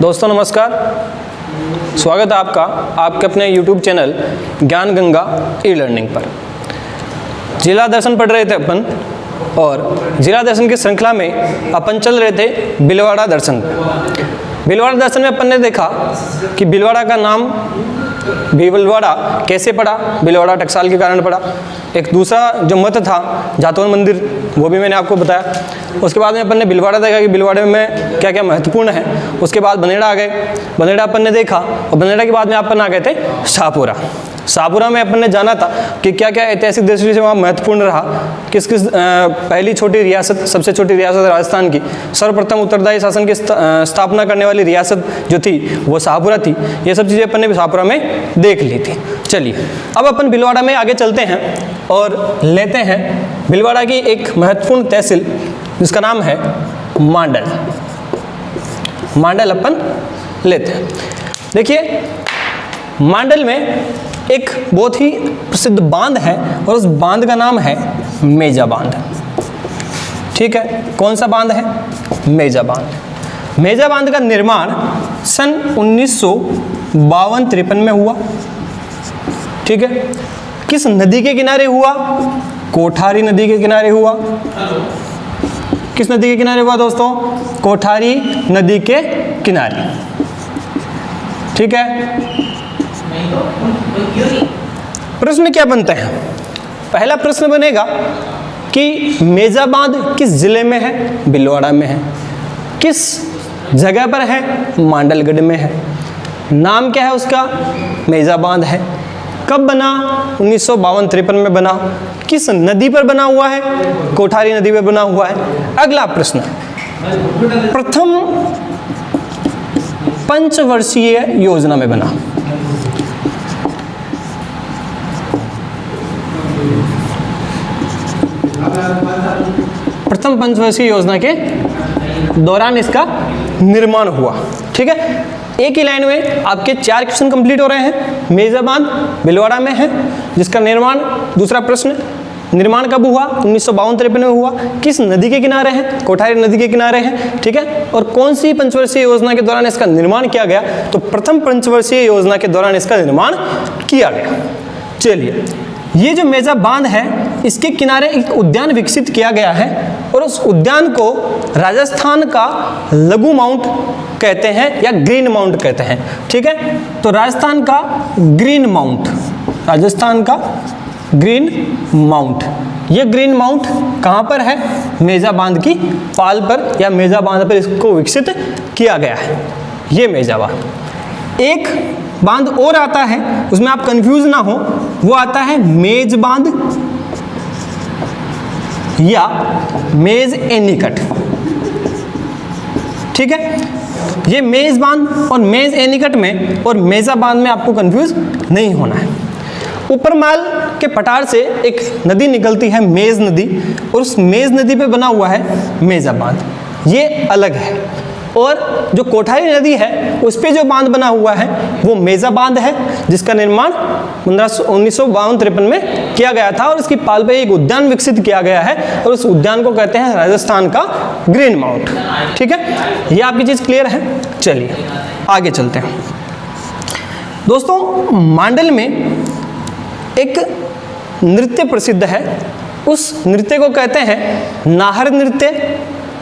दोस्तों नमस्कार, स्वागत है आपका आपके अपने YouTube चैनल ज्ञान गंगा ई लर्निंग पर। जिला दर्शन पढ़ रहे थे अपन और जिला दर्शन की श्रृंखला में अपन चल रहे थे भीलवाड़ा दर्शन। भीलवाड़ा दर्शन में अपन ने देखा कि भीलवाड़ा का नाम भीलवाड़ा कैसे पड़ा, भीलवाड़ा टकसाल के कारण पड़ा। एक दूसरा जो मत था जातवन मंदिर, वो भी मैंने आपको बताया। उसके बाद में अपन ने भीलवाड़ा देखा कि भीलवाड़े में क्या क्या महत्वपूर्ण है। उसके बाद बनेड़ा आ गए, बनेड़ा अपन ने देखा और बनेड़ा के बाद में अपन आ गए थे शाहपुरा। शाहपुरा में अपन ने जाना था कि क्या क्या ऐतिहासिक दृष्टि से वहाँ महत्वपूर्ण रहा, किस किस पहली छोटी रियासत, सबसे छोटी रियासत राजस्थान की, सर्वप्रथम उत्तरदायी शासन की स्थापना करने वाली रियासत जो थी वो शाहपुरा थी। ये सब चीज़ें अपन ने शाहपुरा में देख ली थी। चलिए अब अपन भीलवाड़ा में आगे चलते हैं और लेते हैं भीलवाड़ा की एक महत्वपूर्ण तहसील जिसका नाम है मांडल। मांडल अपन लेते हैं। देखिए मांडल में एक बहुत ही प्रसिद्ध बांध है और उस बांध का नाम है मेजा बांध। ठीक है, कौन सा बांध है? मेजा बांध। मेजा बांध का निर्माण सन 1952-53 में हुआ। ठीक है, किस नदी के किनारे हुआ? कोठारी नदी के किनारे हुआ। किस नदी के किनारे हुआ दोस्तों? कोठारी नदी के किनारे। ठीक है, प्रश्न क्या बनते हैं? पहला प्रश्न बनेगा कि मेजा बांध किस जिले में है? भीलवाड़ा में है। किस जगह पर है? मांडलगढ़ में है। नाम क्या है उसका? मेजा बांध है। कब बना? 1952-53 में बना। किस नदी पर बना हुआ है? कोठारी नदी पर बना हुआ है। अगला प्रश्न, प्रथम पंचवर्षीय योजना में बना। प्रथम पंचवर्षीय योजना के दौरान इसका निर्माण हुआ। ठीक है, एक ही लाइन में आपके 4 क्वेश्चन कंप्लीट हो रहे हैं। मेजा बांध भीलवाड़ा में है जिसका निर्माण, दूसरा प्रश्न निर्माण कब हुआ? 1952-53 में हुआ। किस नदी के किनारे है? कोठारी नदी के किनारे है। ठीक है, और कौन सी पंचवर्षीय योजना के दौरान इसका निर्माण किया गया? तो प्रथम पंचवर्षीय योजना के दौरान इसका निर्माण किया गया। चलिए, ये जो मेजा बांध है इसके किनारे एक उद्यान विकसित किया गया है और उस उद्यान को राजस्थान का लघु माउंट कहते हैं या ग्रीन माउंट कहते हैं। ठीक है, तो राजस्थान का ग्रीन माउंट, राजस्थान का ग्रीन माउंट। ये ग्रीन माउंट कहाँ पर है? मेजा बांध की पाल पर या मेजा बांध पर इसको विकसित किया गया है। ये मेजा बांध। एक बांध और आता है, उसमें आप कंफ्यूज ना हो, वो आता है मेज बांध या मेज एनीकट। ठीक है, ये मेज बांध और मेज एनीकट में और मेजा बांध में आपको कंफ्यूज नहीं होना है। ऊपरमाल के पठार से एक नदी निकलती है मेज नदी और उस मेज नदी पे बना हुआ है मेजा बांध, ये अलग है। और जो कोठारी नदी है उस पे जो बांध बना हुआ है वो मेजा बांध है जिसका निर्माण 1952-53 में किया गया था और इसकी पाल पे एक उद्यान विकसित किया गया है और उस उद्यान को कहते हैं राजस्थान का ग्रीन माउंट। ठीक है, ये आपकी चीज क्लियर है। चलिए आगे चलते हैं दोस्तों। मांडल में एक नृत्य प्रसिद्ध है, उस नृत्य को कहते हैं नाहर नृत्य,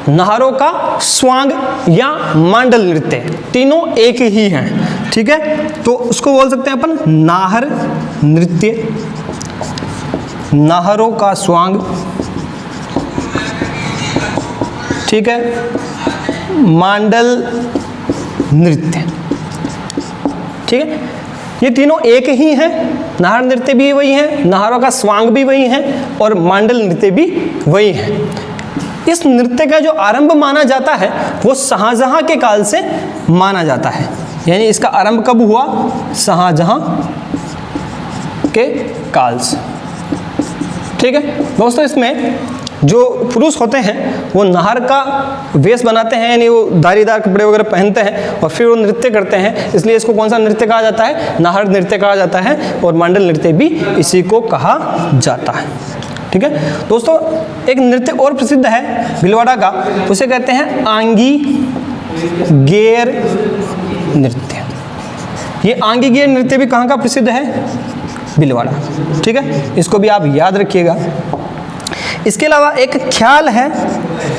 नाहरों का स्वांग या मांडल नृत्य। तीनों एक ही हैं। ठीक है, तो उसको बोल सकते हैं अपन नाहर नृत्य, नाहरों का स्वांग। ठीक है, मांडल नृत्य। ठीक है, ये तीनों एक ही हैं। नाहर नृत्य भी वही है, नाहरों का स्वांग भी वही है और मांडल नृत्य भी वही है। इस नृत्य का जो आरंभ माना जाता है वो शाहजहां के काल से माना जाता है। यानी इसका आरंभ कब हुआ? शाहजहां के काल से। ठीक है दोस्तों, इसमें जो पुरुष होते हैं वो नाहर का वेश बनाते हैं, यानी वो धारीदार कपड़े वगैरह पहनते हैं और फिर वो नृत्य करते हैं, इसलिए इसको कौन सा नृत्य कहा जाता है? नाहर नृत्य कहा जाता है और मांडल नृत्य भी इसी को कहा जाता है। ठीक है दोस्तों, एक नृत्य और प्रसिद्ध है भीलवाड़ा का, उसे कहते हैं आंगी गेर नृत्य। ये आंगिगेर नृत्य भी कहाँ का प्रसिद्ध है? भीलवाड़ा। ठीक है, इसको भी आप याद रखिएगा। इसके अलावा एक ख्याल है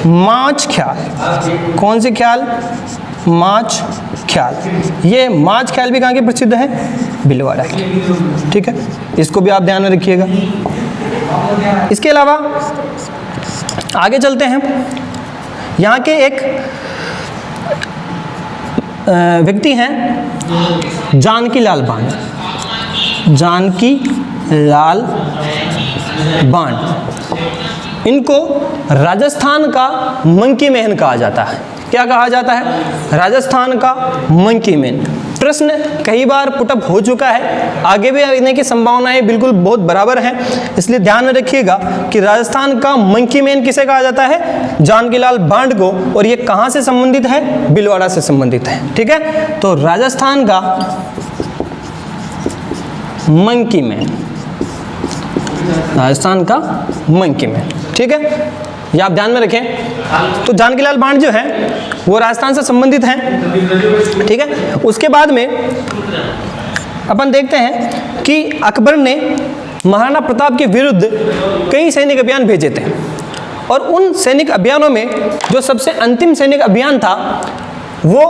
माच ख्याल। कौन सी ख्याल? माच ख्याल। ये माच ख्याल भी कहाँ की प्रसिद्ध है? भीलवाड़ा की। ठीक है, इसको भी आप ध्यान में रखिएगा। इसके अलावा आगे चलते हैं। यहाँ के एक व्यक्ति हैं जानकी लाल बांड। जानकी लाल बांड, इनको राजस्थान का मंकी मैन कहा जाता है। क्या कहा जाता है? राजस्थान का मंकी मैन। प्रश्न कई बार पुटअप हो चुका है, आगे भी आने की संभावनाएं बिल्कुल बहुत बराबर हैं, इसलिए ध्यान में रखिएगा कि राजस्थान का मंकी मैन किसे कहा जाता है? जानकी लाल बांड को। और ये कहाँ से संबंधित है? भीलवाड़ा से संबंधित है। ठीक है, तो राजस्थान का मंकी मैन, राजस्थान का मंकी मैन। ठीक है, ये आप ध्यान में रखें। तो जानकी लाल बांड जो है वो राजस्थान से संबंधित हैं। ठीक है, उसके बाद में अपन देखते हैं कि अकबर ने महाराणा प्रताप के विरुद्ध कई सैनिक अभियान भेजे थे, और उन सैनिक अभियानों में जो सबसे अंतिम सैनिक अभियान था वो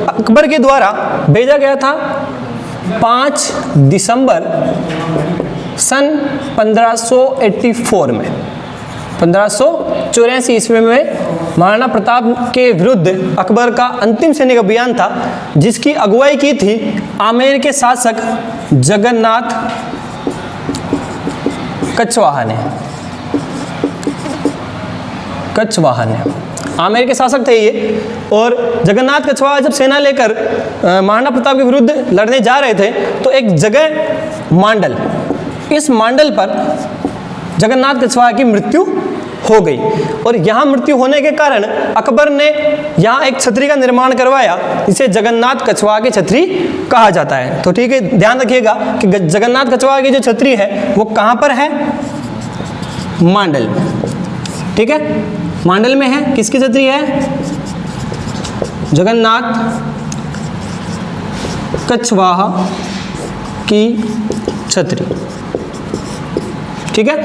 अकबर के द्वारा भेजा गया था 5 दिसंबर सन 1584 में। 1584 ईस्वी में महाराणा प्रताप के विरुद्ध अकबर का अंतिम सैनिक अभियान था, जिसकी अगुवाई की थी आमेर के शासक जगन्नाथ कछवाहा ने। आमेर के शासक थे ये, और जगन्नाथ कछवाहा जब सेना लेकर महाराणा प्रताप के विरुद्ध लड़ने जा रहे थे तो एक जगह मांडल, इस मांडल पर जगन्नाथ कछवाहा की मृत्यु हो गई, और यहाँ मृत्यु होने के कारण अकबर ने यहाँ एक छतरी का निर्माण करवाया, जिसे जगन्नाथ कछवाहा की छतरी कहा जाता है। तो ठीक है, ध्यान रखिएगा कि जगन्नाथ कछवाहा की जो छतरी है वो कहाँ पर है? मांडल में। ठीक है, मांडल में है। किसकी छतरी है? जगन्नाथ कछवाहा की छतरी। ठीक है,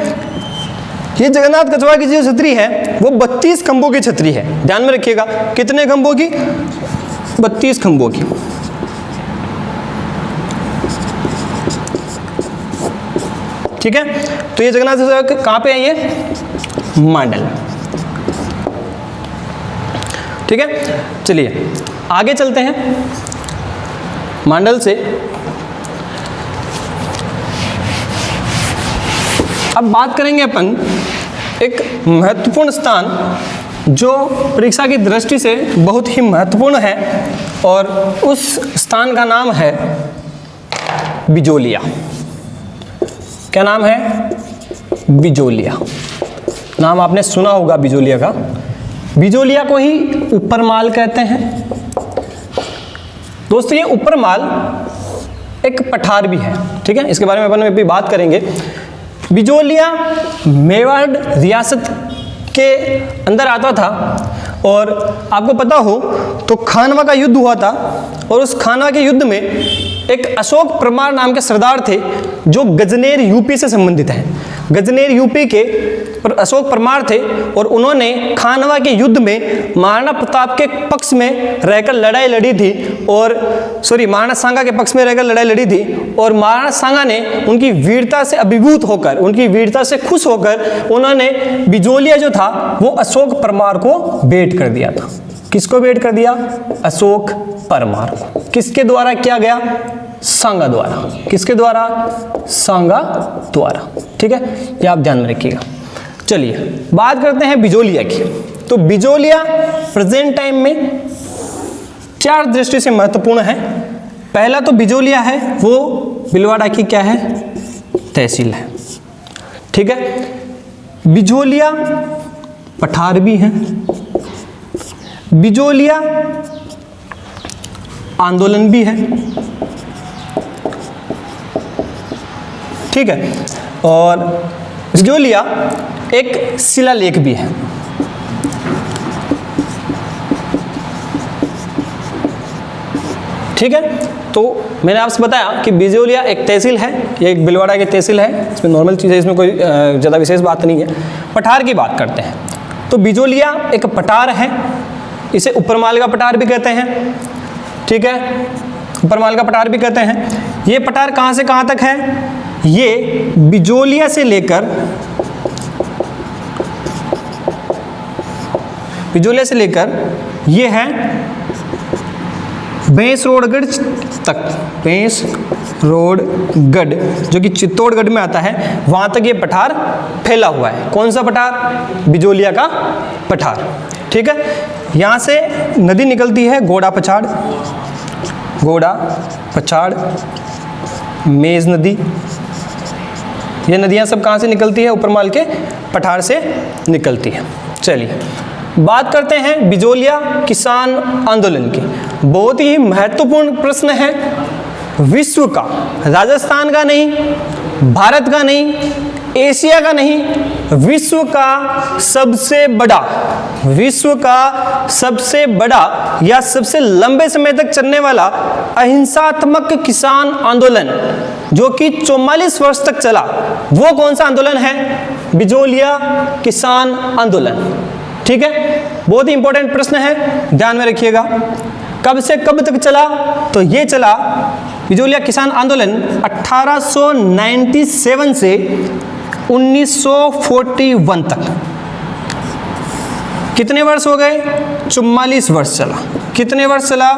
ये जगन्नाथ कछवाहा की जो छतरी है वो 32 खंभों की छतरी है। ध्यान में रखिएगा, कितने खंभों की? 32 खंभों की। ठीक है, तो ये जगन्नाथ कछवाहा कहाँ पे है? ये मांडल। ठीक है, चलिए आगे चलते हैं। मांडल से अब बात करेंगे अपन एक महत्वपूर्ण स्थान जो परीक्षा की दृष्टि से बहुत ही महत्वपूर्ण है, और उस स्थान का नाम है बिजोलिया। क्या नाम है? बिजोलिया। नाम आपने सुना होगा बिजोलिया का। बिजोलिया को ही ऊपरमाल कहते हैं। दोस्तों, ये ऊपरमाल एक पठार भी है। ठीक है, इसके बारे में अपन अभी बात करेंगे। बिजोलिया मेवाड़ रियासत के अंदर आता था, और आपको पता हो तो खानवा का युद्ध हुआ था, और उस खानवा के युद्ध में एक अशोक परमार नाम के सरदार थे जो गजनेर यूपी से संबंधित हैं। गजनेर यूपी के अशोक परमार थे, और उन्होंने खानवा के युद्ध में महाराणा प्रताप के पक्ष में रहकर लड़ाई लड़ी थी, और महाराणा सांगा के पक्ष में रहकर लड़ाई लड़ी थी, और महाराणा सांगा ने उनकी वीरता से अभिभूत होकर, उनकी वीरता से खुश होकर उन्होंने बिजोलिया जो था वो अशोक परमार को भेंट कर दिया था। किसको भेंट कर दिया? अशोक परमार को। किसके द्वारा किया गया? सांगा द्वारा। किसके द्वारा? सांगा द्वारा। ठीक है, ये आप ध्यान में रखिएगा। चलिए बात करते हैं बिजोलिया की। तो बिजोलिया प्रेजेंट टाइम में 4 दृष्टि से महत्वपूर्ण है। पहला तो बिजोलिया है वो भीलवाड़ा की क्या है? तहसील है। ठीक है, बिजोलिया पठार भी है, बिजोलिया आंदोलन भी है। ठीक है, और बिजोलिया एक शिलालेख भी है। ठीक है। तो मैंने आपसे बताया कि बिजोलिया एक तहसील है, ये एक भीलवाड़ा की तहसील है, इसमें नॉर्मल चीज़ है, इसमें कोई ज़्यादा विशेष बात नहीं है। पठार की बात करते हैं तो बिजोलिया एक पठार है, इसे ऊपरमाल का पठार भी कहते हैं, ठीक है, ऊपरमाल का पठार भी कहते हैं। ये पठार कहाँ से कहाँ तक है? ये बिजोलिया से लेकर ये है भैंसरोडगढ़ तक, भैंसरोडगढ़ जो कि चित्तौड़गढ़ में आता है, वहाँ तक ये पठार फैला हुआ है। कौन सा पठार? बिजोलिया का पठार, ठीक है। यहाँ से नदी निकलती है घोड़ा पछाड़, मेज नदी, ये नदियाँ सब कहाँ से निकलती है? ऊपरमाल के पठार से निकलती है। चलिए बात करते हैं बिजोलिया किसान आंदोलन की। बहुत ही महत्वपूर्ण प्रश्न है, विश्व का, राजस्थान का नहीं, भारत का नहीं, एशिया का नहीं, विश्व का सबसे बड़ा या सबसे लंबे समय तक चलने वाला अहिंसात्मक किसान आंदोलन जो कि 44 वर्ष तक चला, वो कौन सा आंदोलन है? बिजोलिया किसान आंदोलन, ठीक है। बहुत ही इंपॉर्टेंट प्रश्न है, ध्यान में रखिएगा। कब से कब तक चला? तो ये चला बिजोलिया किसान आंदोलन 1897 से 1941 तक। कितने वर्ष हो गए? 44 वर्ष चला। कितने वर्ष चला?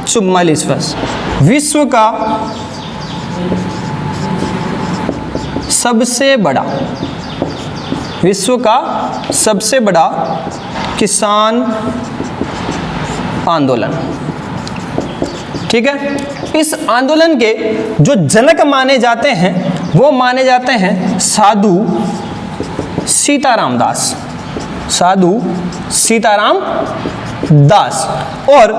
44 वर्ष। विश्व का सबसे बड़ा किसान आंदोलन, ठीक है। इस आंदोलन के जो जनक माने जाते हैं वो माने जाते हैं साधु सीताराम दास, और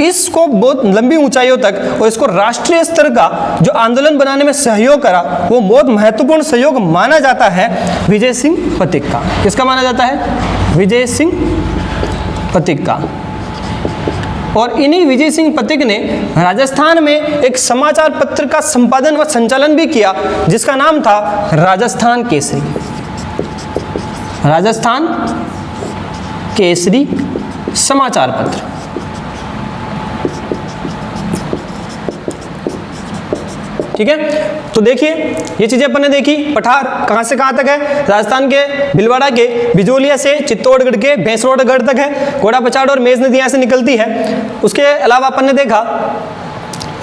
इसको बहुत लंबी ऊंचाइयों तक और इसको राष्ट्रीय स्तर का जो आंदोलन बनाने में सहयोग करा, वो बहुत महत्वपूर्ण सहयोग माना जाता है विजय सिंह पथिक का। किसका माना जाता है? विजय सिंह पथिक का। और इन्हीं विजय सिंह पथिक ने राजस्थान में एक समाचार पत्र का संपादन व संचालन भी किया जिसका नाम था राजस्थान केसरी समाचार पत्र। ठीक है, तो देखिए ये चीजें अपन ने देखी। पठार कहां से कहां तक है? राजस्थान के भीलवाड़ा के बिजोलिया से चित्तौड़गढ़ के भैंसरोडगढ़ तक है। घोड़ा पछाड़ और मेज नदी यहां से निकलती है। उसके अलावा अपन ने देखा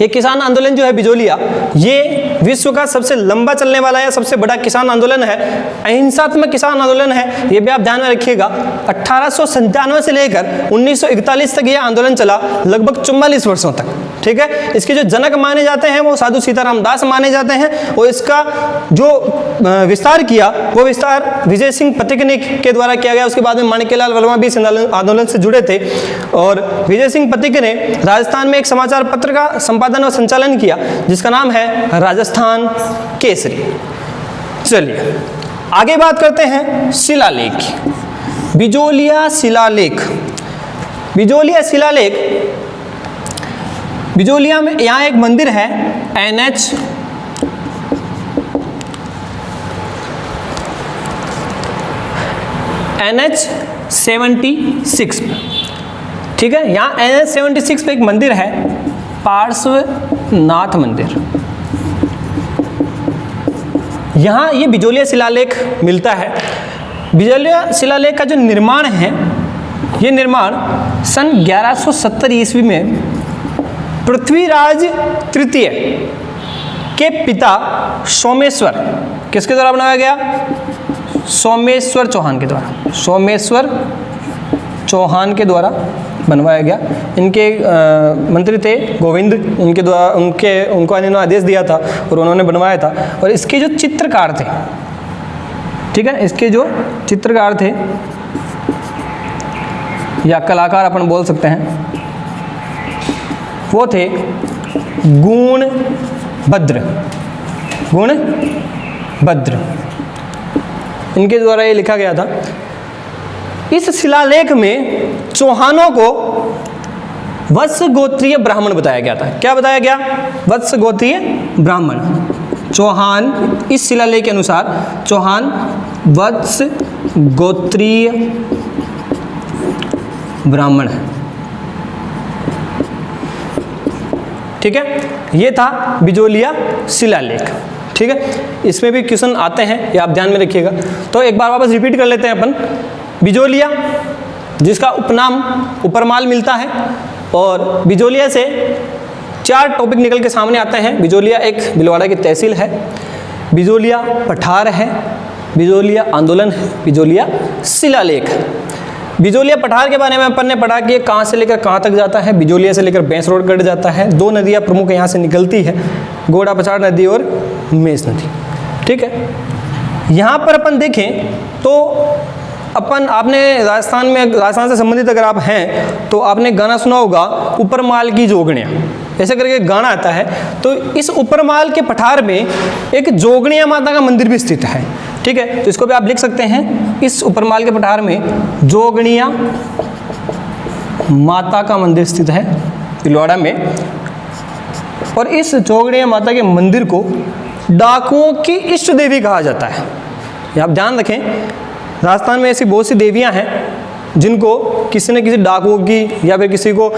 ये किसान आंदोलन जो है बिजोलिया, ये विश्व का सबसे लंबा चलने वाला या सबसे बड़ा किसान आंदोलन है, अहिंसात्मक किसान आंदोलन है। ये भी आप ध्यान में रखिएगा। 1897 से लेकर 1941 तक ये आंदोलन चला, लगभग 44 वर्षों तक। ठीक है, इसके जो जनक माने जाते हैं वो साधु सीताराम दास माने जाते हैं, और इसका जो विस्तार किया वो विस्तार विजय सिंह पथिक ने के द्वारा किया गया। उसके बाद में माणिक्यलाल वर्मा भी इस आंदोलन से जुड़े थे, और विजय सिंह पथिक ने राजस्थान में एक समाचार पत्र का संपादन और संचालन किया जिसका नाम है राजस्थान केसरी। चलिए आगे बात करते हैं शिलालेख। बिजोलिया शिलालेख। बिजोलिया में यहाँ एक मंदिर है NH 76 पे। ठीक है, यहाँ NH 76 पे एक मंदिर है, पार्श्वनाथ मंदिर। यहाँ ये बिजोलिया शिलालेख मिलता है। बिजोलिया शिलालेख का जो निर्माण है, ये निर्माण सन 1170 ईस्वी में पृथ्वीराज तृतीय के पिता सोमेश्वर, किसके द्वारा बनाया गया? सोमेश्वर चौहान के द्वारा। सोमेश्वर चौहान के द्वारा बनवाया गया। इनके मंत्री थे गोविंद, उनके द्वारा उनको इन्होंने आदेश दिया था और उन्होंने बनवाया था। और इसके जो चित्रकार थे, ठीक है, इसके जो चित्रकार थे या कलाकार अपन बोल सकते हैं, वो थे गुणभद्र। इनके द्वारा ये लिखा गया था। इस शिलालेख में चौहानों को वत्स गोत्रीय ब्राह्मण बताया गया था। क्या बताया गया? वत्स गोत्रीय ब्राह्मण। चौहान, इस शिलालेख के अनुसार चौहान वत्स गोत्रीय ब्राह्मण है। ठीक है, ये था बिजोलिया शिलालेख। ठीक है, इसमें भी क्वेश्चन आते हैं, ये आप ध्यान में रखिएगा। तो एक बार वापस रिपीट कर लेते हैं अपन। बिजोलिया, जिसका उपनाम उपरमाल मिलता है, और बिजोलिया से 4 टॉपिक निकल के सामने आते हैं। बिजोलिया एक भीलवाड़ा की तहसील है, बिजोलिया पठार है, बिजोलिया आंदोलन है, बिजोलिया शिलालेख है। बिजोलिया पठार के बारे में अपन ने पढ़ा कि कहाँ से लेकर कहाँ तक जाता है। बिजोलिया से लेकर बेंस रोड कट जाता है। 2 नदियाँ प्रमुख यहाँ से निकलती है, घोड़ा पछाड़ नदी और मेष नदी। ठीक है, यहाँ पर अपन देखें तो अपन, आपने राजस्थान से संबंधित अगर आप हैं तो आपने गाना सुना होगा उपरमाल की जोगणियाँ, ऐसे करके गाना आता है। तो इस उपरमाल के पठार में एक जोगणिया माता का मंदिर भी स्थित है। ठीक है, तो इसको भी आप लिख सकते हैं, इस उपरमाल के पठार में जोगणिया माता का मंदिर स्थित है भीलवाड़ा में। और इस जोगणिया माता के मंदिर को डाकुओं की इष्ट देवी कहा जाता है। ये आप ध्यान रखें, राजस्थान में ऐसी बहुत सी देवियां हैं जिनको किसी न किसी डाकुओं की या फिर किसी को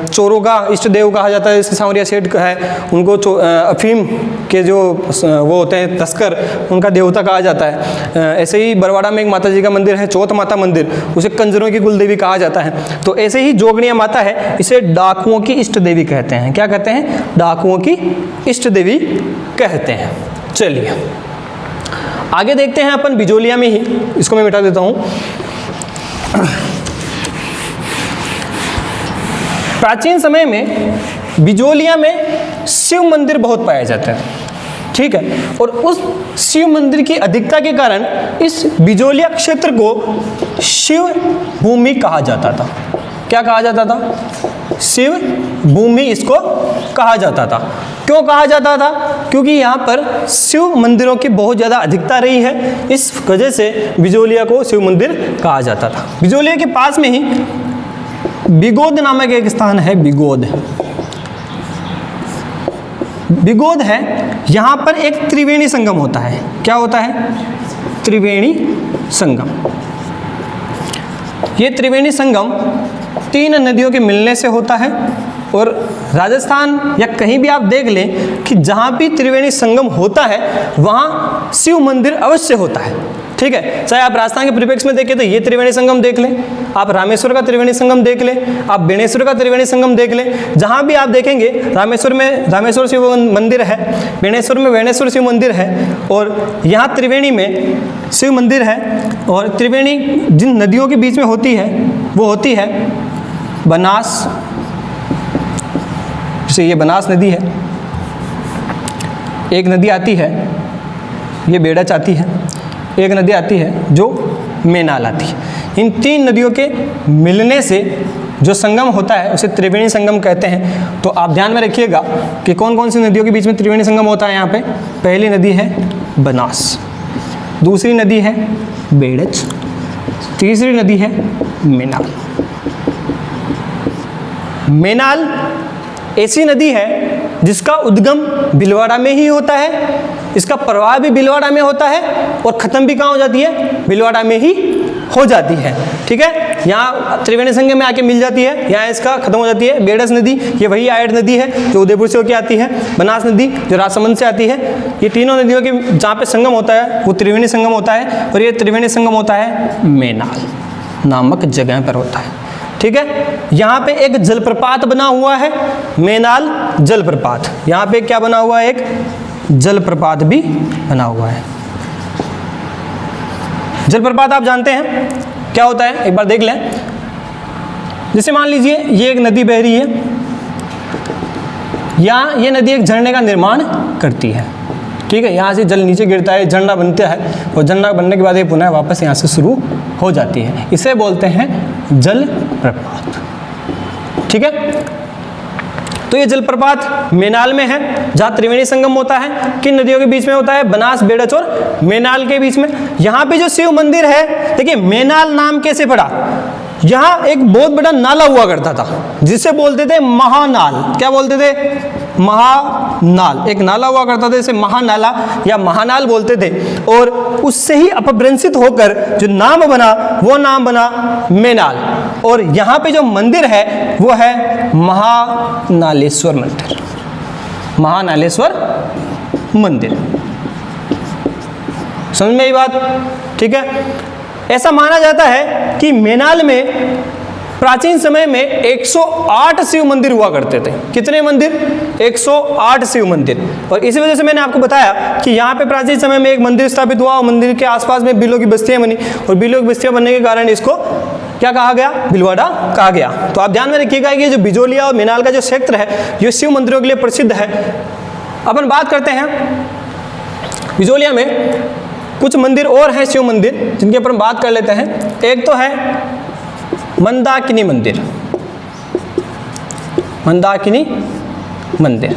चोरों का इष्ट देव कहा जाता है। जैसे सांवरिया सेठ है, उनको अफीम के जो वो होते हैं तस्कर, उनका देवता कहा जाता है। ऐसे ही बरवाड़ा में एक माता जी का मंदिर है, चौथ माता मंदिर, उसे कंजरों की कुल देवी कहा जाता है। तो ऐसे ही जोगणिया माता है, इसे डाकुओं की इष्ट देवी कहते हैं। क्या कहते हैं? डाकुओं की इष्ट देवी कहते हैं। चलिए आगे देखते हैं अपन बिजोलिया में ही, इसको मैं मिटा देता हूँ। प्राचीन समय में बिजोलिया में शिव मंदिर बहुत पाए जाते हैं। ठीक है, और उस शिव मंदिर की अधिकता के कारण इस बिजोलिया क्षेत्र को शिव भूमि कहा जाता था। क्या कहा जाता था? शिव भूमि इसको कहा जाता था। क्यों कहा जाता था? क्योंकि यहाँ पर शिव मंदिरों की बहुत ज़्यादा अधिकता रही है, इस वजह से बिजोलिया को शिव मंदिर कहा जाता था। बिजोलिया के पास में ही बिगोद नामक एक स्थान है, बिगोद। बिगोद है, यहाँ पर एक त्रिवेणी संगम होता है। क्या होता है? त्रिवेणी संगम। ये त्रिवेणी संगम 3 नदियों के मिलने से होता है। और राजस्थान या कहीं भी आप देख लें कि जहाँ भी त्रिवेणी संगम होता है वहाँ शिव मंदिर अवश्य होता है। ठीक है, चाहे आप राजस्थान के परिप्रेक्ष्य में देखें तो ये त्रिवेणी संगम देख लें, आप रामेश्वर का त्रिवेणी संगम देख लें, आप बेणेश्वर का त्रिवेणी संगम देख लें। जहाँ भी आप देखेंगे रामेश्वर में रामेश्वर शिव मंदिर है, बेणेश्वर में बेणेश्वर शिव मंदिर है, और यहाँ त्रिवेणी में शिव मंदिर है। और त्रिवेणी जिन नदियों के बीच में होती है वो होती है बनास, जैसे ये बनास नदी है, एक नदी आती है ये बेड़च आती है, एक नदी आती है जो मेनाल आती है। इन 3 नदियों के मिलने से जो संगम होता है उसे त्रिवेणी संगम कहते हैं। तो आप ध्यान में रखिएगा कि कौन कौन सी नदियों के बीच में त्रिवेणी संगम होता है। यहाँ पे पहली नदी है बनास, दूसरी नदी है बेड़च, तीसरी नदी है मेनाल। मेनाल ऐसी नदी है जिसका उद्गम भीलवाड़ा में ही होता है, इसका प्रवाह भी भीलवाड़ा में होता है, और ख़त्म भी कहाँ हो जाती है? भीलवाड़ा में ही हो जाती है। ठीक है, यहाँ त्रिवेणी संगम में आके मिल जाती है, यहाँ इसका खत्म हो जाती है। बेड़स नदी ये वही आयड नदी है जो उदयपुर से होकर आती है, बनास नदी जो राजसमंद से आती है। ये तीनों नदियों के जहाँ पे संगम होता है वो त्रिवेणी संगम होता है, और ये त्रिवेणी संगम होता है मेनाल नामक जगह पर होता है। ठीक है, यहाँ पे एक जलप्रपात बना हुआ है, मेनाल जलप्रपात। यहाँ पे क्या बना हुआ है? एक जलप्रपात भी बना हुआ है। जलप्रपात आप जानते हैं क्या होता है, एक बार देख लें। जैसे मान लीजिए ये एक नदी बह रही है, यहाँ ये नदी एक झरने का निर्माण करती है। ठीक है, यहाँ से जल नीचे गिरता है, झरना बनता है, और झरना बनने के बाद ये पुनः वापस यहाँ से शुरू हो जाती है। इसे बोलते हैं जलप्रपात। ठीक है, तो ये जलप्रपात मेनाल में है जहाँ त्रिवेणी संगम होता है। किन नदियों के बीच में होता है? बनास, बेड़च और मेनाल के बीच में। यहाँ पे जो शिव मंदिर है, देखिए मेनाल नाम कैसे पड़ा? यहाँ एक बहुत बड़ा नाला हुआ करता था जिसे बोलते थे महानाल। क्या बोलते थे? महानाल। एक नाला हुआ करता था जिसे महानाला या महानाल बोलते थे, और उससे ही अपभ्रंशित होकर जो नाम बना वो नाम बना मेनाल। और यहाँ पे जो मंदिर है वो है महानालेश्वर मंदिर। महानालेश्वर मंदिर। समझ में आई बात? ठीक है। ऐसा माना जाता है कि मेनाल में प्राचीन समय में 108 शिव मंदिर हुआ करते थे। कितने मंदिर? 108 शिव मंदिर। और इसी वजह से मैंने आपको बताया कि यहाँ पे प्राचीन समय में एक मंदिर स्थापित हुआ और मंदिर के आसपास में बिलों की बस्तियां बनी, और बिलों की बस्तियां बनने के कारण इसको क्या कहा गया? भिलवाड़ा कहा गया। तो आप ध्यान में रखिएगा कि जो बिजोलिया और मेनाल का जो क्षेत्र है ये शिव मंदिरों के लिए प्रसिद्ध है। अपन बात करते हैं बिजोलिया में कुछ मंदिर और हैं शिव मंदिर जिनके ऊपर हम बात कर लेते हैं। एक तो है मंदाकिनी मंदिर। मंदाकिनी मंदिर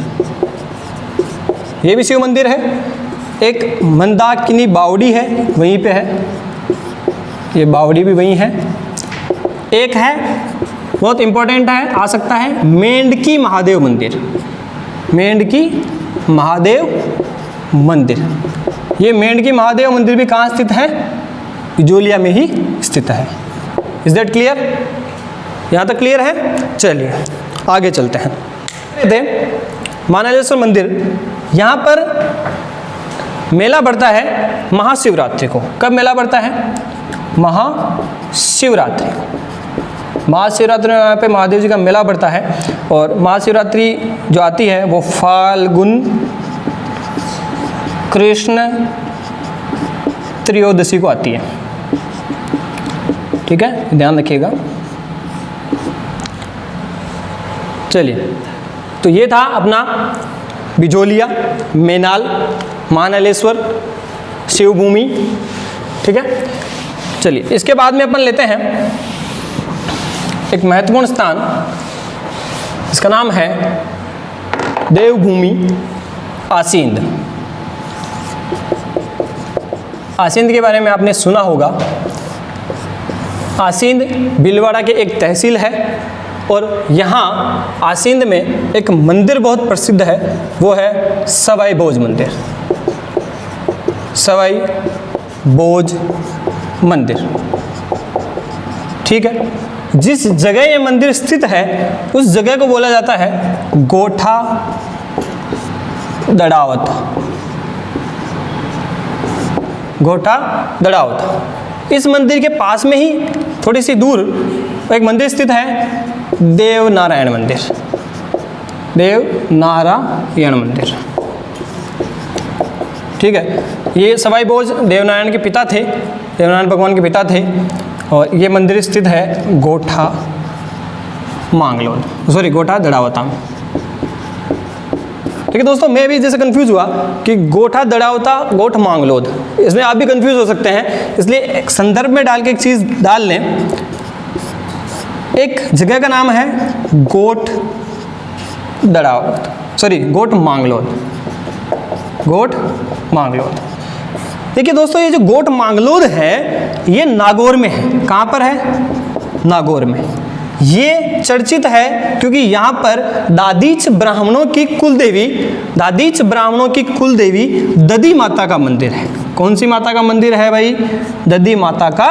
ये भी शिव मंदिर है। एक मंदाकिनी बावड़ी है, वहीं पे है, ये बावड़ी भी वहीं है। एक है बहुत इंपॉर्टेंट है, आ सकता है, मेंढकी महादेव मंदिर। मेंढकी महादेव मंदिर। ये मेंढकी महादेव मंदिर भी कहाँ स्थित है? बिजोलिया में ही स्थित है। Is that clear? यहाँ तक क्लियर है? चलिए आगे चलते हैं। महानालेश्वर मंदिर, यहाँ पर मेला बढ़ता है महाशिवरात्रि को। कब मेला बढ़ता है? महाशिवरात्रि। महाशिवरात्रि में यहाँ पे महादेव जी का मेला बढ़ता है, और महाशिवरात्रि जो आती है वो फाल्गुन कृष्ण त्रयोदशी को आती है। ठीक है, ध्यान रखिएगा। चलिए, तो ये था अपना बिजोलिया, मेनाल, महानालेश्वर, शिवभूमि। ठीक है, चलिए इसके बाद में अपन लेते हैं एक महत्वपूर्ण स्थान, इसका नाम है देवभूमि आसींद। आसींद के बारे में आपने सुना होगा। आसींद भीलवाड़ा के एक तहसील है, और यहाँ आसींद में एक मंदिर बहुत प्रसिद्ध है, वो है सवाई भोज मंदिर। सवाई भोज मंदिर। ठीक है, जिस जगह ये मंदिर स्थित है उस जगह को बोला जाता है गोठा दड़ावत। गोठा दड़ावत। इस मंदिर के पास में ही थोड़ी सी दूर एक मंदिर स्थित है, देव नारायण मंदिर। देव नारायण मंदिर। ठीक है, ये सवाई भोज देवनारायण के पिता थे, देवनारायण भगवान के पिता थे, और ये मंदिर स्थित है गोठा मांगलोद, सॉरी गोठा दड़ावता में। ठीक है दोस्तों, मैं भी जैसे कंफ्यूज हुआ कि गोठा दड़ावता गोठ मांगलोद, इसमें आप भी कंफ्यूज हो सकते हैं, इसलिए एक संदर्भ में डाल के एक चीज़ डाल लें। एक जगह का नाम है गोठ दड़ावत, सॉरी गोठ मांगलोद। गोठ मांगलोद। देखिए दोस्तों, ये जो गोठ मांगलोद है ये नागौर में है। कहाँ पर है? नागौर में। ये चर्चित है क्योंकि यहाँ पर दादीच ब्राह्मणों की कुलदेवी, दादीच ब्राह्मणों की कुलदेवी दधी माता का मंदिर है। कौन सी माता का मंदिर है भाई? दधी माता का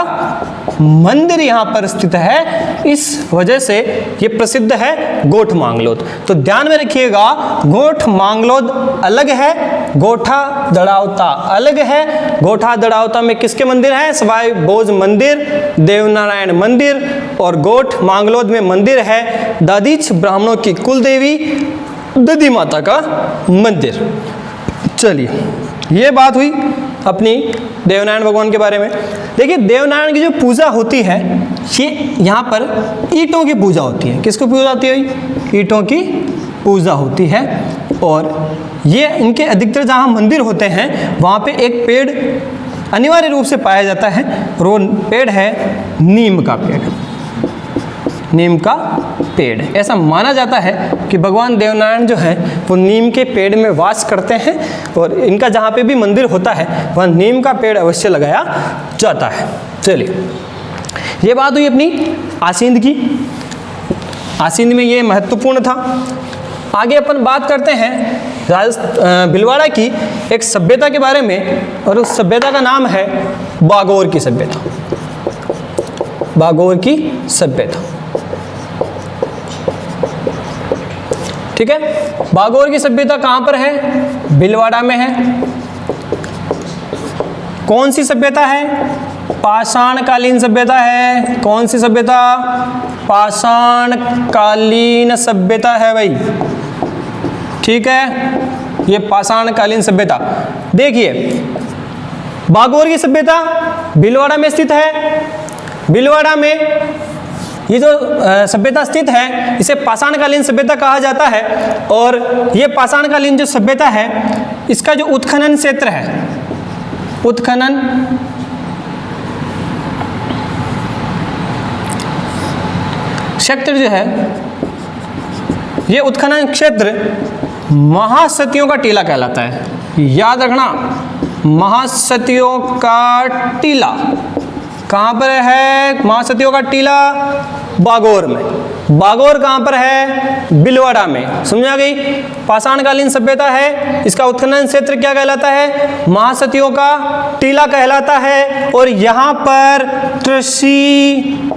मंदिर यहाँ पर स्थित है, इस वजह से ये प्रसिद्ध है गोठ मांगलोद। तो ध्यान में रखिएगा, गोठ मांगलोद अलग है, गोठा दड़ावता अलग है। गोठा दड़ावता में किसके मंदिर हैं? सवाई भोज मंदिर, देवनारायण मंदिर, और गोठ मांगलोद में मंदिर है दादीच ब्राह्मणों की कुलदेवी दधी माता का मंदिर। चलिए, ये बात हुई अपनी देवनारायण भगवान के बारे में। देखिए, देवनारायण की जो पूजा होती है ये यहाँ पर ईंटों की पूजा होती है। किसकी पूजा होती है? ईंटों की पूजा होती है। और ये इनके अधिकतर जहाँ मंदिर होते हैं वहाँ पे एक पेड़ अनिवार्य रूप से पाया जाता है, और वो पेड़ है नीम का पेड़। नीम का पेड़। ऐसा माना जाता है कि भगवान देवनारायण जो है वो नीम के पेड़ में वास करते हैं, और इनका जहाँ पे भी मंदिर होता है वहाँ नीम का पेड़ अवश्य लगाया जाता है। चलिए, ये बात हुई अपनी आसींद की। आसींद में ये महत्वपूर्ण था। आगे अपन बात करते हैं भीलवाड़ा की एक सभ्यता के बारे में, और उस सभ्यता का नाम है बागोर की सभ्यता। बागोर की सभ्यता, ठीक है। बागोर की सभ्यता कहां पर है? भीलवाड़ा में है। कौन सी सभ्यता है? पाषाणकालीन सभ्यता है। कौन सी सभ्यता? पाषाणकालीन सभ्यता है भाई, ठीक है। ये पाषाणकालीन सभ्यता। देखिए बागोर की सभ्यता भीलवाड़ा में स्थित है। भीलवाड़ा में ये जो सभ्यता स्थित है इसे पाषाणकालीन सभ्यता कहा जाता है। और ये पाषाणकालीन जो सभ्यता है इसका जो उत्खनन क्षेत्र है, उत्खनन क्षेत्र जो है, ये उत्खनन क्षेत्र महासतियों का टीला कहलाता है। याद रखना, महासतियों का टीला कहाँ पर है? महासतियों का टीला बागोर में। बागोर कहाँ पर है? भीलवाड़ा में। समझा गई? पाषाणकालीन सभ्यता है, इसका उत्खनन क्षेत्र क्या कहलाता है? महासतियों का टीला कहलाता है। और यहाँ पर कृषि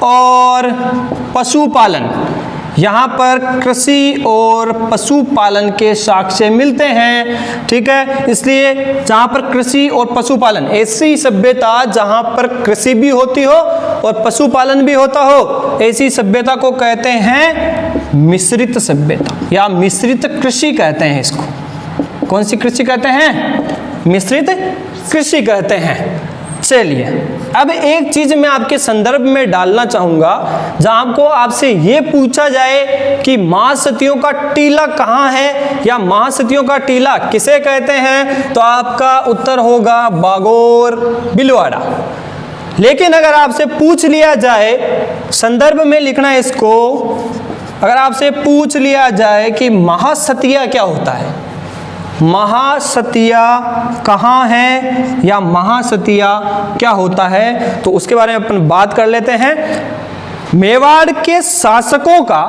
और पशुपालन, यहाँ पर कृषि और पशुपालन के साक्ष्य मिलते हैं, ठीक है। इसलिए जहाँ पर कृषि और पशुपालन, ऐसी सभ्यता जहाँ पर कृषि भी होती हो और पशुपालन भी होता हो, ऐसी सभ्यता को कहते हैं मिश्रित सभ्यता या मिश्रित कृषि कहते हैं इसको। कौन सी कृषि कहते हैं? मिश्रित कृषि कहते हैं। चलिए अब एक चीज मैं आपके संदर्भ में डालना चाहूंगा, जहां आपको आपसे ये पूछा जाए कि महासतियों का टीला कहाँ है या महासतियों का टीला किसे कहते हैं, तो आपका उत्तर होगा बागोर, भीलवाड़ा। लेकिन अगर आपसे पूछ लिया जाए, संदर्भ में लिखना है इसको, अगर आपसे पूछ लिया जाए कि महासतिया क्या होता है, महासतिया कहाँ है या महासतिया क्या होता है, तो उसके बारे में अपन बात कर लेते हैं। मेवाड़ के शासकों का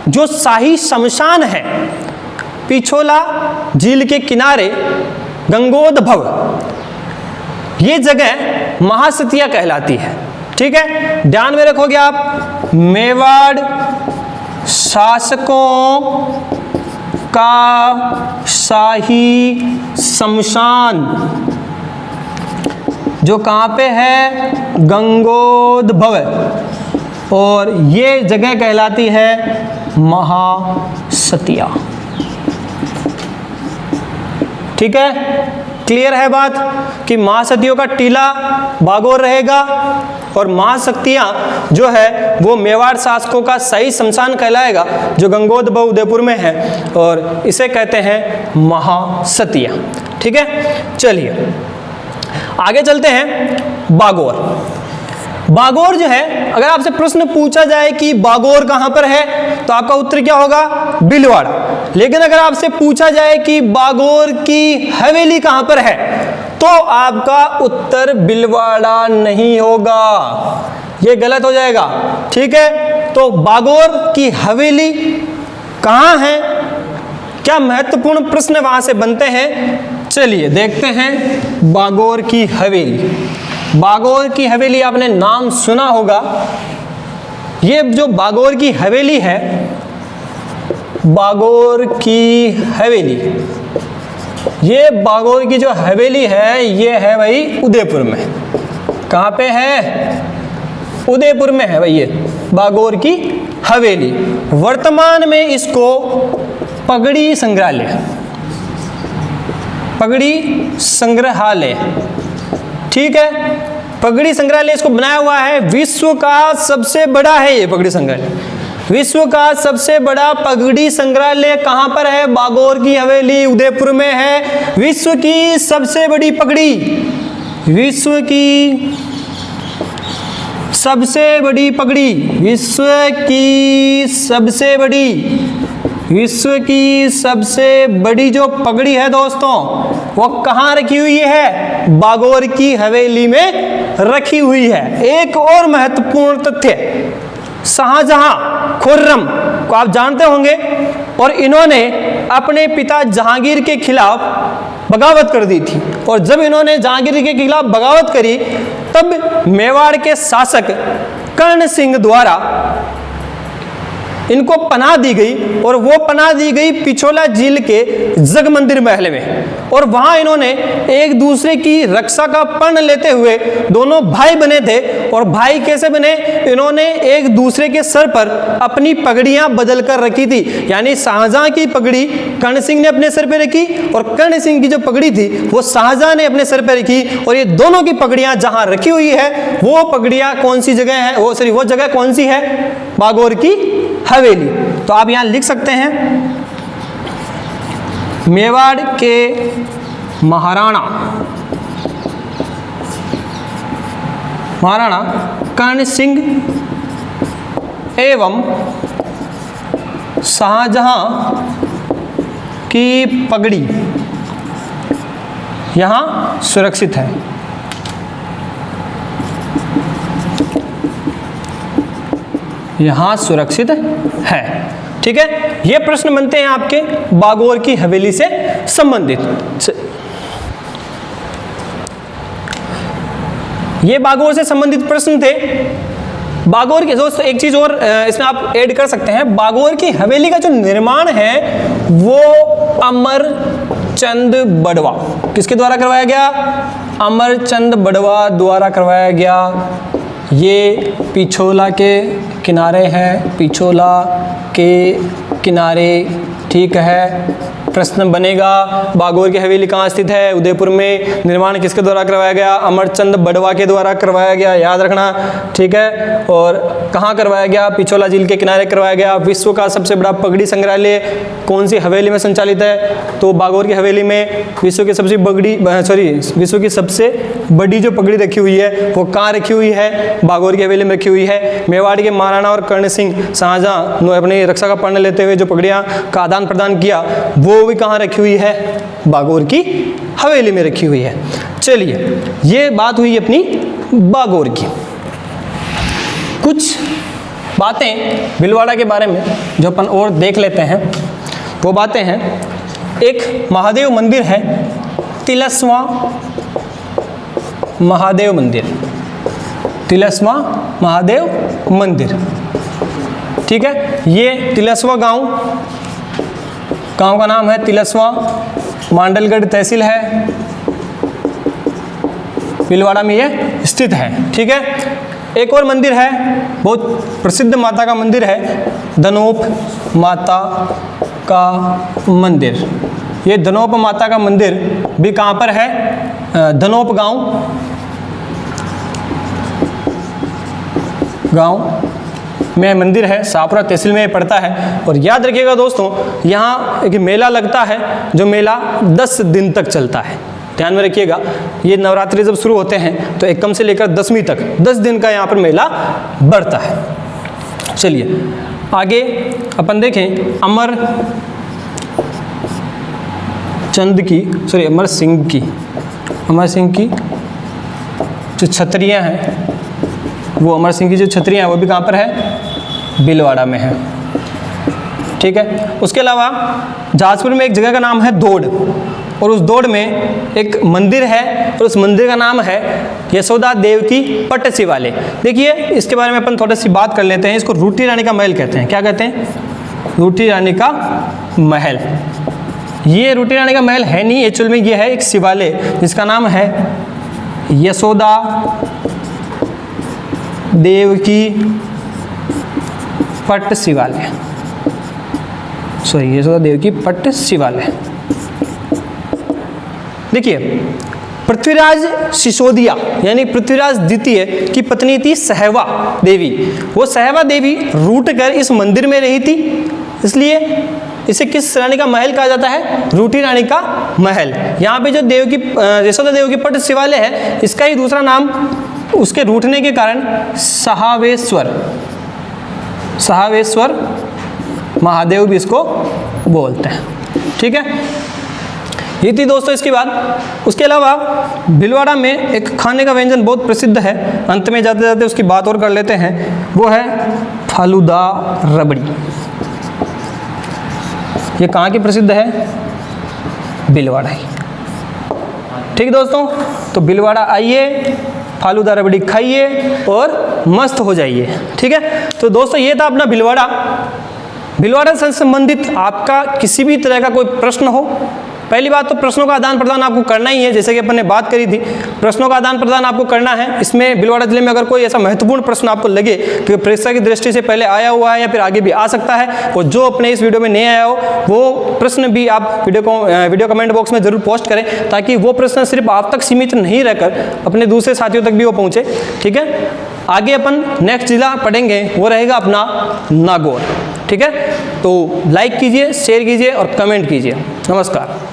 जो शाही शमशान है, पिछोला झील के किनारे गंगोद्भव, ये जगह महासतिया कहलाती है, ठीक है। ध्यान में रखोगे आप, मेवाड़ शासकों का शाही शमशान जो कहाँ पे है? गंगोद्भव, और ये जगह कहलाती है महासतिया, ठीक है। क्लियर है बात कि महासतियों का टीला बागोर रहेगा और महाशक्तियाँ जो है वो मेवाड़ शासकों का सही शमशान कहलाएगा, जो गंगोद्भव उदयपुर में है, और इसे कहते हैं महासतिया, ठीक है। चलिए आगे चलते हैं। बागोर, बागोर जो है, अगर आपसे प्रश्न पूछा जाए कि बागोर कहाँ पर है, तो आपका उत्तर क्या होगा? भीलवाड़ा। लेकिन अगर आपसे पूछा जाए कि बागोर की हवेली कहाँ पर है, तो आपका उत्तर भीलवाड़ा नहीं होगा, ये गलत हो जाएगा, ठीक है। तो बागोर की हवेली कहाँ है? क्या महत्वपूर्ण प्रश्न वहां से बनते हैं। चलिए देखते हैं बागोर की हवेली। बागोर की हवेली आपने नाम सुना होगा। ये जो बागोर की हवेली है, बागोर की हवेली, ये बागोर की जो हवेली है ये है भाई उदयपुर में। कहाँ पे है? उदयपुर में है भाई ये बागोर की हवेली। वर्तमान में इसको पगड़ी संग्रहालय, पगड़ी संग्रहालय, ठीक है, पगड़ी संग्रहालय इसको बनाया हुआ है। विश्व का सबसे बड़ा है ये पगड़ी संग्रहालय। विश्व का सबसे बड़ा पगड़ी संग्रहालय कहाँ पर है? बागोर की हवेली उदयपुर में है। विश्व की सबसे बड़ी पगड़ी, विश्व की सबसे बड़ी पगड़ी, विश्व की सबसे बड़ी, विश्व की सबसे बड़ी जो पगड़ी है दोस्तों, वो कहाँ रखी हुई है? बागोर की हवेली में रखी हुई है। एक और महत्वपूर्ण तथ्य, शाहजहां खुर्रम को आप जानते होंगे, और इन्होंने अपने पिता जहांगीर के खिलाफ बगावत कर दी थी, और जब इन्होंने जहांगीर के खिलाफ बगावत करी तब मेवाड़ के शासक कर्ण सिंह द्वारा इनको पनाह दी गई, और वो पनाह दी गई पिछोला झील के जग मंदिर महल में, और वहां इन्होंने एक दूसरे की रक्षा का प्रण लेते हुए दोनों भाई बने थे। और भाई कैसे बने? इन्होंने एक दूसरे के सर पर अपनी पगड़ियां बदल कर रखी थी, यानी शाहजहां की पगड़ी कर्ण सिंह ने अपने सर पे रखी, और कर्ण सिंह की जो पगड़ी थी वो शाहजहां ने अपने सर पे रखी, और ये दोनों की पगड़ियां जहां रखी हुई है वो पगड़ियां कौन सी जगह है? वो जगह कौन सी है? बागोर की हवेली। तो आप यहां लिख सकते हैं, मेवाड़ के महाराणा कर्ण सिंह एवं शाहजहां की पगड़ी यहां सुरक्षित है। यहां सुरक्षित है। ठीक है, ये प्रश्न बनते हैं आपके बागोर की हवेली से संबंधित। ये बागोर से संबंधित प्रश्न थे। बागोर के दोस्तों एक चीज और इसमें आप ऐड कर सकते हैं, बागोर की हवेली का जो निर्माण है वो अमरचंद बड़वा किसके द्वारा करवाया गया? अमरचंद बड़वा द्वारा करवाया गया। ये पिछोला के किनारे हैं, पिछोला के किनारे। ठीक है, प्रश्न बनेगा बागोर की हवेली कहाँ स्थित है? उदयपुर में। निर्माण किसके द्वारा करवाया गया? अमरचंद बड़वा के द्वारा करवाया गया, याद रखना। ठीक है, और कहाँ करवाया गया? पिछोला झील के किनारे करवाया गया। विश्व का सबसे बड़ा पगड़ी संग्रहालय कौन सी हवेली में संचालित है? तो बागोर की हवेली में। विश्व की सबसे बड़ी जो पगड़ी रखी हुई है वो कहाँ रखी हुई है? बागोर की हवेली में रखी हुई है। मेवाड़ के महाराणा और कर्ण सिंह शाहजहां ने अपनी रक्षा का प्रण लेते हुए जो पगड़ियाँ का आदान प्रदान किया वो भी कहाँ रखी हुई है? बागोर की हवेली में रखी हुई है। चलिए, ये बात हुई अपनी बागोर की। कुछ बातें भीलवाड़ा के बारे में जो अपन और देख लेते हैं, वो बातें हैं। एक महादेव मंदिर है, तिलस्वा महादेव मंदिर, तिलस्वा महादेव मंदिर। ठीक है, ये तिलस्वा गांव का नाम है तिलस्वा, मांडलगढ़ तहसील है, भीलवाड़ा में ये स्थित है। ठीक है, एक और मंदिर है, बहुत प्रसिद्ध माता का मंदिर है, धनोप माता का मंदिर। ये धनोप माता का मंदिर भी कहाँ पर है? धनोप गांव में मंदिर है, शाहपुरा तहसील में पड़ता है। और याद रखिएगा दोस्तों, यहाँ एक मेला लगता है, जो मेला 10 दिन तक चलता है। ध्यान में रखिएगा, ये नवरात्रि जब शुरू होते हैं तो 1 से लेकर 10वीं तक 10 दिन का यहाँ पर मेला बढ़ता है। चलिए आगे अपन देखें, अमर सिंह की जो छतरियाँ हैं, वो अमर सिंह की जो छतरियाँ हैं वो भी कहाँ पर है? भीलवाड़ा में है। ठीक है, उसके अलावा जाजपुर में एक जगह का नाम है दौड़, और उस दौड़ में एक मंदिर है, और उस मंदिर का नाम है यशोदा देव की पट शिवालय। देखिए, इसके बारे में अपन थोड़ी सी बात कर लेते हैं। इसको रूठी रानी का महल कहते हैं। क्या कहते हैं? रूठी रानी का महल। ये रूठी रानी का महल है नहीं, एक्चुअल में ये है एक शिवालय जिसका नाम है यशोदा देव की पट शिवालय। यशोदा देव की पट शिवालय। देखिए, पृथ्वीराज सिसोदिया यानी पृथ्वीराज द्वितीय की पत्नी थी सहवा देवी। वो सहवा देवी रूट कर इस मंदिर में रही थी, इसलिए इसे किस रानी का महल कहा जाता है? रूठी रानी का महल। यहाँ पे जो यशोदा देव की पट शिवालय है, इसका ही दूसरा नाम उसके रूठने के कारण सहावेश्वर महादेव भी इसको बोलते हैं। ठीक है, ये थी दोस्तों इसकी बात। उसके अलावा भीलवाड़ा में एक खाने का व्यंजन बहुत प्रसिद्ध है, अंत में जाते जाते उसकी बात और कर लेते हैं, वो है फालूदा रबड़ी। ये कहाँ की प्रसिद्ध है? भीलवाड़ा की। ठीक दोस्तों, तो भीलवाड़ा आइए, फालूदा रबड़ी खाइए और मस्त हो जाइए। ठीक है, तो दोस्तों ये था अपना भीलवाड़ा। भीलवाड़ा से संबंधित आपका किसी भी तरह का कोई प्रश्न हो, पहली बात तो प्रश्नों का आदान प्रदान आपको करना ही है, जैसे कि अपन ने बात करी थी, प्रश्नों का आदान प्रदान आपको करना है। इसमें भीलवाड़ा जिले में अगर कोई ऐसा महत्वपूर्ण प्रश्न आपको लगे कि परीक्षा की दृष्टि से पहले आया हुआ है या फिर आगे भी आ सकता है, और जो अपने इस वीडियो में नहीं आया हो वो प्रश्न भी आप वीडियो कमेंट बॉक्स में जरूर पोस्ट करें, ताकि वो प्रश्न सिर्फ आप तक सीमित नहीं रहकर अपने दूसरे साथियों तक भी वो पहुँचे। ठीक है, आगे अपन नेक्स्ट जिला पढ़ेंगे, वो रहेगा अपना नागौर। ठीक है, तो लाइक कीजिए, शेयर कीजिए और कमेंट कीजिए। नमस्कार।